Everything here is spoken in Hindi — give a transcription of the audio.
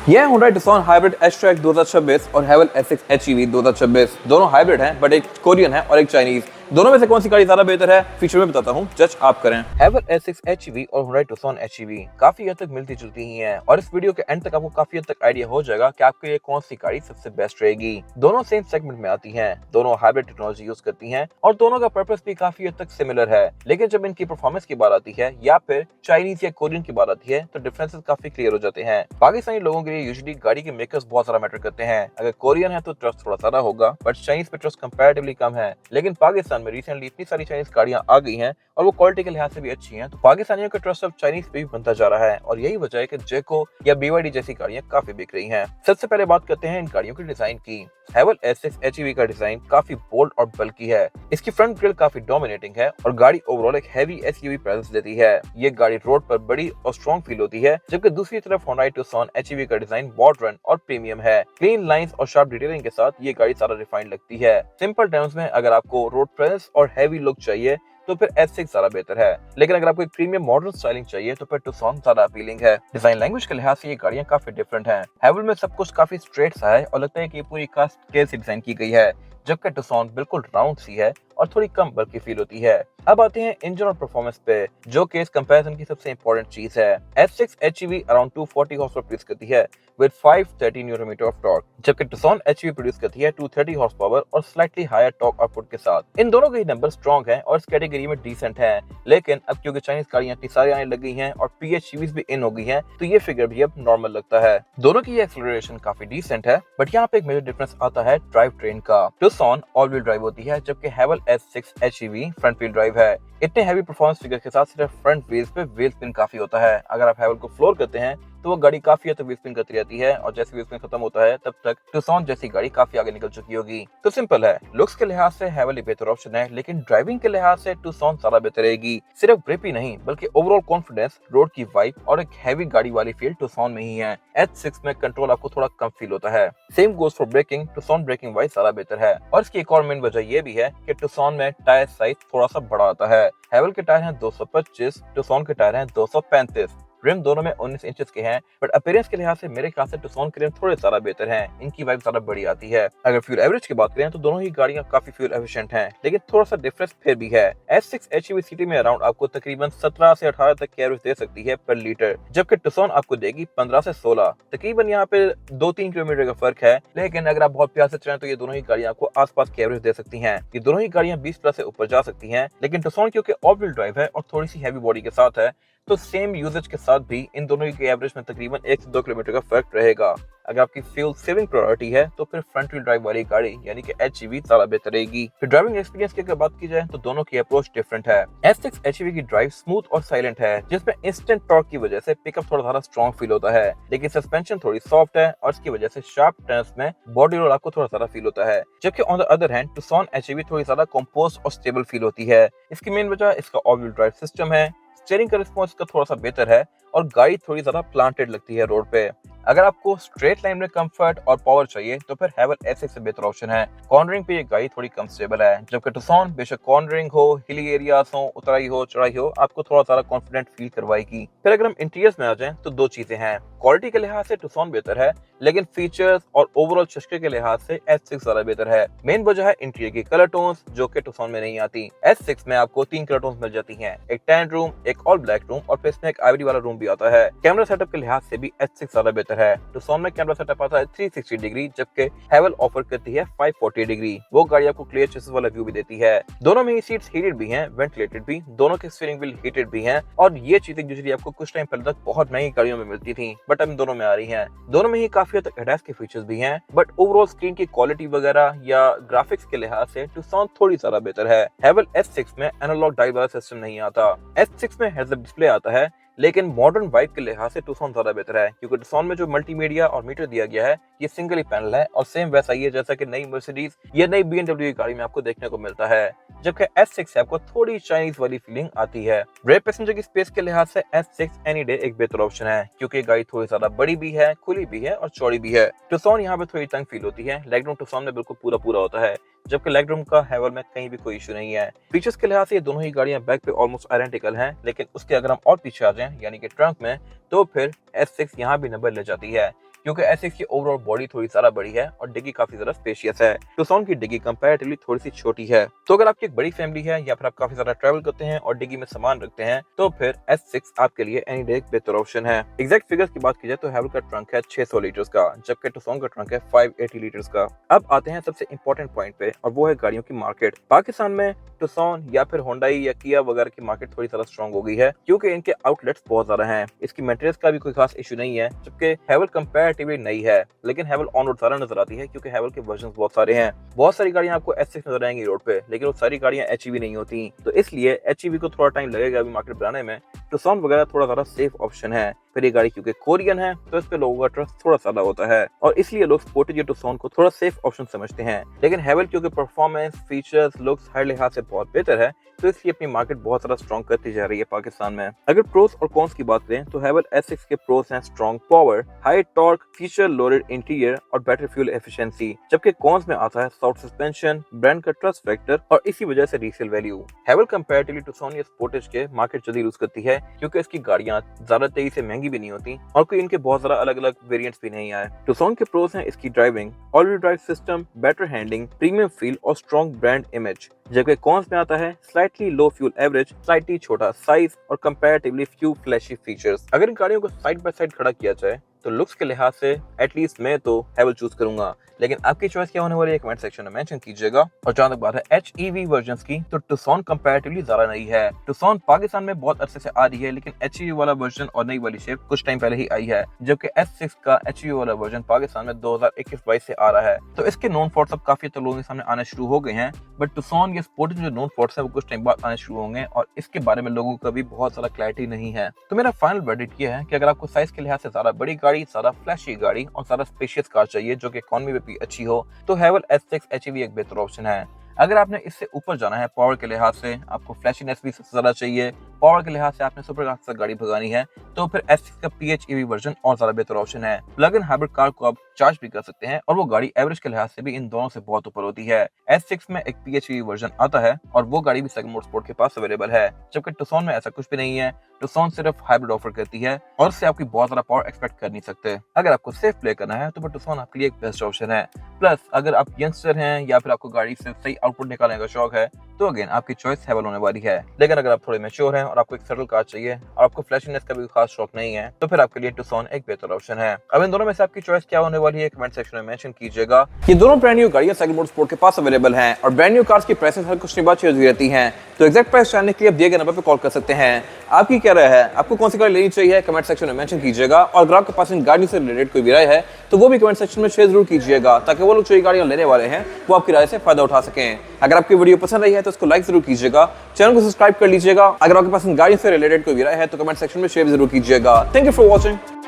ये है Hyundai Tucson हाइब्रिड S-Track 2026 और Haval S6 HEV 2026। दोनों हाइब्रिड हैं, बट एक कोरियन है और एक चाइनीज। दोनों में से कौन सी गाड़ी ज्यादा बेहतर है, फीचर में बताता हूँ, जज आप करें। Haval S6 HEV और Hyundai Tucson HEV काफी हद तक मिलती जुलती ही हैं, और इस वीडियो के एंड तक आपको काफी हद तक आइडिया हो जाएगा कि आपके लिए कौन सी गाड़ी सबसे बेस्ट रहेगी। दोनों सेम सेगमेंट में आती हैं, दोनों हाइब्रिड टेक्नोलॉजी यूज करती हैं और दोनों का पर्पस भी काफी हद तक सिमिलर है। लेकिन जब इनकी परफॉर्मेंस की बात आती है या फिर चाइनीज या कोरियन की बात आती है तो डिफरेंसेस काफी क्लियर हो जाते हैं। पाकिस्तानी लोगों के लिए यूजुअली गाड़ी के मेकर्स बहुत सारा मैटर करते हैं। अगर कोरियन है तो ट्रस्ट थोड़ा सारा होगा, बट चाइनीज पे ट्रस्ट कंपैरेटिवली कम है। लेकिन पाकिस्तान में रिसेंटली इतनी सारी चाइनीज गाड़ियां आ गई हैं और वो क्वालिटी के लिहाज से भी अच्छी हैं, तो पाकिस्तानियों का ट्रस्ट अब चाइनीज पे भी बनता जा रहा है, और यही वजह है कि जेको या BYD जैसी गाड़ियां काफी बिक रही हैं। सबसे पहले बात करते हैं इन गाड़ियों के डिजाइन की। Haval S6 HEV का डिजाइन काफी बोल्ड और बल्की है। इसकी फ्रंट ग्रिल काफी डोमिनेटिंग है और गाड़ी ओवरऑल एक हैवी SUV प्रेजेंस देती है। ये गाड़ी रोड पर बड़ी और स्ट्रॉन्ग फील होती है, जबकि दूसरी तरफ Hyundai Tucson HEV का डिजाइन मॉडर्न और प्रीमियम है। क्लीन लाइंस और शार्प डिटेलिंग के साथ ये गाड़ी ज्यादा रिफाइंड लगती है। सिंपल टर्म्स में अगर आपको रोड प्रेजेंस और हैवी लुक चाहिए तो फिर S6 ज्यादा बेहतर है, लेकिन अगर आपको एक प्रीमियम मॉडर्न स्टाइलिंग चाहिए तो फिर Tucson ज्यादा अपीलिंग है। डिजाइन लैंग्वेज के लिहाज से ये गाड़ियां काफी डिफरेंट हैं। Haval में सब कुछ काफी स्ट्रेट सा है और लगता है कि ये पूरी कास्ट स्केल से डिजाइन की गई है, जबकि Tucson बिल्कुल राउंड सी है और थोड़ी कम बल्कि फील होती है। अब आते हैं इंजन और परफॉर्मेंस पे, जो कि इस कंपैरिजन की सबसे इंपॉर्टेंट चीज है। S6 HEV around 240 horsepower produce करती है with 530 newton metre of torque, जबकि Tucson HEV प्रोड्यूस करती है 230 हॉर्स पावर और स्लाइटली हायर टॉर्क आउटपुट के साथ। इन दोनों के ही नंबर स्ट्रॉन्ग हैं और इस कैटेगरी में डिसेंट हैं, लेकिन अब क्योंकि चाइनीज गाड़ियां इतनी सारी आने लग गई हैं और PHEVs भी इन हो गई हैं, तो ये फिगर भी अब नॉर्मल लगता है। दोनों की एक्सेलरेशन काफी डिसेंट है, बट यहाँ पे एक मेजर डिफरेंस आता है ड्राइव ट्रेन का। Tucson ऑल व्हील ड्राइव होती है, जबकि Haval S6 HEV front wheel drive है। इतने हैवी परफॉर्मेंस फिगर के साथ सिर्फ फ्रंट व्हील्स पे व्हील स्पिन काफी होता है। अगर आप Haval को फ्लोर करते हैं तो वो गाड़ी काफी हद तक व्हील स्पिन करती रहती है, और जैसे व्हील स्पिन खत्म होता है तब तक Tucson जैसी गाड़ी काफी आगे निकल चुकी होगी। तो सिंपल है, लुक्स के लिहाज से Haval एक बेहतर ऑप्शन है, लेकिन ड्राइविंग के लिहाज से Tucson ज्यादा बेहतर रहेगी। सिर्फ ग्रिप ही नहीं बल्कि ओवरऑल कॉन्फिडेंस, रोड की वाइब और एक हैवी गाड़ी वाली फील Tucson में ही है। S6 में कंट्रोल आपको थोड़ा कम फील होता है। Same goes for braking, Tucson braking wise ज्यादा बेहतर है, और इसकी एक और मेन वजह ये भी है कि Tucson में टायर साइज थोड़ा सा बड़ा आता है। Haval के टायर हैं 225, Tucson के टायर हैं 235। रिम दोनों में 19 इंचेस के हैं, बट अपीयरेंस के लिहाज से मेरे ख्याल से Tucson के रिम थोड़े ज्यादा बेहतर हैं। इनकी वाइब ज्यादा बड़ी आती है। अगर फ्यूल एवरेज की बात करें तो दोनों ही गाड़ियां काफी फ्यूल एफिशिएंट हैं, लेकिन थोड़ा सा डिफरेंस फिर भी है। S6 HEV सिटी में अराउंड आपको तकरीबन 17 से 18 तक की एवरेज दे सकती है पर लीटर, जबकि Tucson आपको देगी 15 से 16। तकरीबन यहाँ पे 2-3 किलोमीटर का फर्क है, लेकिन अगर आप बहुत प्यार से चलाएं तो ये दोनों ही गाड़ियां आपको आसपास की एवरेज दे सकती हैं। ये दोनों ही गाड़ियां 20 प्लस से ऊपर जा सकती हैं, लेकिन Tucson क्योंकि ऑल व्हील ड्राइव है और थोड़ी सी हैवी बॉडी के साथ है, तो सेम यूजेज के साथ भी इन दोनों की एवरेज में तकरीबन 1 से 2 किलोमीटर का फर्क रहेगा। अगर आपकी फ्यूल सेविंग प्रायोरिटी है तो फिर फ्रंट व्हील ड्राइव वाली गाड़ी यानी कि HEV ज्यादा बेहतर रहेगी। फिर ड्राइविंग एक्सपीरियंस की अगर बात की जाए तो दोनों की अप्रोच डिफरेंट है। S6 HEV की ड्राइव स्मूथ और साइलेंट है, जिसमें इंस्टेंट टॉर्क की वजह से पिकअप थोड़ा ज्यादा स्ट्रॉन्ग फील होता है, लेकिन सस्पेंशन थोड़ी सॉफ्ट है और इसकी वजह से शार्प टर्न्स में बॉडी रोल आपको थोड़ा ज्यादा फील होता है। जबकि on the other hand Tucson HEV थोड़ी ज्यादा कंपोज और स्टेबल फील होती है। इसकी मेन वजह इसका ऑल व्हील ड्राइव सिस्टम है। स्टीयरिंग का रिस्पॉन्स का थोड़ा सा बेहतर है और गाड़ी थोड़ी ज्यादा प्लांटेड लगती है रोड पे। अगर आपको स्ट्रेट लाइन में कंफर्ट और पावर चाहिए तो फिर Haval S6 से बेहतर ऑप्शन है। कॉर्नरिंग पे ये गाड़ी थोड़ी कम स्टेबल है, जबकि Tucson बेशक कॉर्नरिंग हो, हिली एरियाज हो, उतराई हो, चढ़ाई हो, आपको थोड़ा सारा कॉन्फिडेंट फील करवाएगी। फिर अगर हम इंटीरियर्स में आ जाएं तो दो चीजें हैं। क्वालिटी के लिहाज से Tucson बेहतर है, लेकिन फीचर्स और ओवरऑल चस्के के लिहाज से S6 ज्यादा बेहतर है। मेन वजह है इंटीरियर की कलर टोन्स, जो कि Tucson में नहीं आती। S6 में आपको 3 कलर टोन्स मिल जाती हैं, एक टैन रूम, एक ऑल ब्लैक रूम और फिर इसमें एक आइवरी वाला रूम भी आता है। कैमरा सेटअप के लिहाज से भी S6 ज्यादा बेहतर है। Tucson में कैमरा सेटअप आता है 360 डिग्री, जबकि Haval ऑफर करती है 540 डिग्री। वो गाड़ी आपको क्लियर चेसिस वाला व्यू भी देती है। दोनों में ही सीट्स हीटेड भी हैं, वेंटिलेटेड भी, दोनों के स्टीयरिंग व्हील हीटेड भी हैं, और ये चीजें यूजुअली आपको कुछ टाइम पहले तक बहुत महंगी गाड़ियों में मिलती थी, बट अब इन दोनों में आ रही हैं। दोनों में ही काफी हद तक ADAS के फीचर्स भी हैं, बट ओवरऑल स्क्रीन की क्वालिटी वगैरह या ग्राफिक्स के लिहाज से Tucson थोड़ी ज्यादा बेहतर है। Haval S6 में एनालॉग डायल वाला सिस्टम नहीं आता। S6 में हेड्स अप डिस्प्ले आता है, लेकिन मॉडर्न वाइब के लिहाज से Tucson ज्यादा बेहतर है, क्योंकि Tucson में जो मल्टीमीडिया और मीटर दिया गया है ये सिंगल ही पैनल है और सेम वैसा ही है जैसा कि नई मर्सिडीज या नई BMW की गाड़ी में आपको देखने को मिलता है। जबकि S6 से आपको थोड़ी चाइनीज वाली फीलिंग आती है। रेयर पैसेंजर की स्पेस के लिहाज से S6 एनी डे एक बेहतर ऑप्शन है, क्योंकि गाड़ी थोड़ी ज्यादा बड़ी भी है, खुली भी है और चौड़ी भी है। Tucson यहाँ पे थोड़ी तंग फील होती है। लेग रूम Tucson में बिल्कुल पूरा पूरा होता है, जबकि लेग रूम का Haval में कहीं भी कोई इशू नहीं है। फीचर्स के लिहाज से ये दोनों ही गाड़ियां बैक पे ऑलमोस्ट आइडेंटिकल हैं, लेकिन उसके अगर हम और पीछे आ जाएं यानी कि ट्रंक में, तो फिर S6 यहाँ भी नंबर ले जाती है। क्योंकि एसएक्स की ओवरऑल बॉडी थोड़ी ज्यादा बड़ी है और डिग्गी काफी ज्यादा स्पेशियस है। टुक्सॉन की डिग्गी कंपैरेटिवली थोड़ी सी छोटी है। तो अगर आपकी एक बड़ी फैमिली है या फिर आप काफी ज्यादा ट्रैवल करते हैं और डिग्गी में सामान रखते हैं तो फिर S6 आपके लिए एनी डे एक बेहतर ऑप्शन है। एग्जैक्ट फिगर्स की बात की जाए तो हैवल का ट्रंक है 600 लीटर्स का, जबकि टुक्सॉन का ट्रंक है 580 लीटर्स का। अब आते हैं सबसे इंपॉर्टेंट पॉइंट पे और वो है गाड़ियों की मार्केट। पाकिस्तान में टुक्सॉन या फिर होंडाई या किया वगैरह की मार्केट थोड़ी ज्यादा स्ट्रॉन्ग हो गई है क्योंकि इनके आउटलेट्स बहुत ज्यादा हैं। इसकी मेंटेनेंस का भी कोई खास इशू नहीं है, जबकि हैवल कंपैरेटिवली नई है, लेकिन हैवल ऑन रोड सारा नजर आती है क्योंकि हैवल के वर्जन बहुत सारे हैं। बहुत सारी गाड़ियां आपको S6 नजर आएंगी रोड पे, लेकिन वो सारी गाड़ियां HEV नहीं होती, तो इसलिए HEV को थोड़ा टाइम लगेगा अभी मार्केट बनाने में। टुक्सॉन वगैरह थोड़ा ज्यादा सेफ ऑप्शन है। फिर ये गाड़ी क्योंकि कोरियन है तो इस पे लोगों का ट्रस्ट थोड़ा ज्यादा होता है और इसलिए लोग स्पोर्टेज या टुक्सॉन को थोड़ा सेफ ऑप्शन समझते हैं। लेकिन हैवल क्योंकि परफॉर्मेंस, फीचर्स, लुक्स हर लिहाज से बहुत बेहतर है तो इसलिए अपनी मार्केट बहुत ज्यादा स्ट्रॉन्ग करती जा रही है पाकिस्तान में। अगर प्रोस और कॉन्स की बात करें तो हैवल S6 के प्रोस हैं strong power, high torque, feature loaded interior और बेटर फ्यूल एफिशिएंसी, जबकि कॉन्स में आता है सॉफ्ट सस्पेंशन, ब्रांड का ट्रस्ट फैक्टर और इसी वजह से रीसेल वैल्यू। हैवल कंपैरेटिवली टुक्सॉन या स्पोर्टेज के मार्केट जल्दी लूज करती है क्योंकि इसकी गाड़ियां ज्यादा तेजी से महंगी भी नहीं होती और कोई इनके बहुत ज्यादा अलग अलग वेरिएंट्स भी नहीं आए। टुक्सॉन के प्रोस हैं इसकी driving, all wheel drive system, better handling, premium feel और स्ट्रॉन्ग ब्रांड इमेज, जबकि कॉन्स में आता है स्लाइटली लो फ्यूल एवरेज, स्लाइटली छोटा साइज और कंपैरेटिवली फ्यू फ्लैशी फीचर्स। अगर इन गाड़ियों को साइड बाय साइड खड़ा किया जाए तो लुक्स के लिहाज से एटलीस्ट मैं तो हैवल चूज करूंगा, लेकिन आपकी चॉइस क्या होने वाली है कमेंट सेक्शन में मेंशन कीजिएगा। और जहां तक बात है HEV वर्जन्स की तो टुक्सॉन कंपैरेटिवली ज्यादा नई है। टुक्सॉन पाकिस्तान में बहुत अरसे से आ रही है, लेकिन HEV वाला वर्जन और नई वाली शेप कुछ टाइम पहले ही आई है, जबकि S6 का HEV वाला वर्जन पाकिस्तान में 2021-22 से आ रहा है। तो इसके नॉन फॉल्ट्स अब काफी लोगों के सामने आने शुरू हो गए हैं, बट टुक्सॉन या स्पोर्टेज जो नॉन फॉल्ट्स है वो कुछ टाइम बाद आने शुरू होंगे और इसके बारे में लोगों को भी बहुत ज्यादा क्लैरिटी नहीं है। तो मेरा फाइनल वर्डिक्ट ये है कि अगर आपको साइज के लिहाज से ज्यादा बड़ी गाड़ी, ज्यादा फ्लैशी गाड़ी और ज्यादा स्पेशियस कार चाहिए जो कि इकोनॉमी में भी अच्छी हो तो हैवल S6 HEV एक बेहतर ऑप्शन है। अगर आपने इससे ऊपर जाना है पावर के लिहाज से, आपको फ्लैशीनेस भी सबसे ज्यादा चाहिए, पावर के लिहाज से आपने सुपर कार से गाड़ी भगानी है तो फिर S6 का PHEV वर्जन और ज्यादा बेहतर ऑप्शन है। प्लग इन हाइब्रिड कार को आप चार्ज भी कर सकते हैं और वो गाड़ी एवरेज के लिहाज से भी इन दोनों से बहुत ऊपर होती है। S6 में एक PHEV वर्जन आता है और वो गाड़ी भी सेकंड मोटरस्पोर्ट के पास अवेलेबल है, जबकि टुक्सॉन में ऐसा कुछ भी नहीं है। टुक्सॉन सिर्फ हाइब्रिड ऑफर करती है और उससे आपकी बहुत ज्यादा पावर एक्सपेक्ट कर नहीं सकते। अगर आपको सेफ प्ले करना है तो टुक्सॉन आपके लिए एक बेस्ट ऑप्शन है। प्लस अगर आप यंगस्टर हैं या फिर आपको गाड़ी से सही आउटपुट निकालने का शौक है तो अगेन आपकी चॉइस हैवल होने वाली है। लेकिन अगर आप थोड़े मैच्योर हैं और आपको एक सेटल कार चाहिए और आपको फ्लैशीनेस का भी खास शौक नहीं है तो फिर आपके लिए टुक्सॉन एक बेहतर ऑप्शन है। अब इन दोनों में से आपकी चॉइस क्या होने वाली है कमेंट सेक्शन में मेंशन कीजिएगा। ये दोनों ब्रांड न्यू गाड़ियां सेकंड मोटरस्पोर्ट के पास अवेलेबल हैं और ब्रांड न्यू कार्स की प्राइसेस हर कुछ बाद चेंज होती रहती हैं, तो एग्जैक्ट प्राइस जानने के लिए आप दिए गए नंबर पर कॉल कर सकते हैं। आपकी क्या राय है, आपको कौन सी गाड़ी लेनी चाहिए कमेंट सेक्शन में मेंशन कीजिएगा और अगर आपके पास इन गाड़ियों से रिलेटेड कोई भी राय है तो वो भी कमेंट सेक्शन में शेयर जरूर कीजिएगा ताकि वो लोग जो ये गाड़ियां लेने वाले हैं वो आपकी राय से फायदा उठा सकें। अगर आपकी वीडियो पसंद आई है तो इसको लाइक जरूर कीजिएगा, चैनल को सब्सक्राइब कर लीजिएगा। अगर आपके पास इन गाड़ियों से रिलेटेड कोई भी राय है तो कमेंट सेक्शन में शेयर जरूर कीजिएगा। Thank you for watching.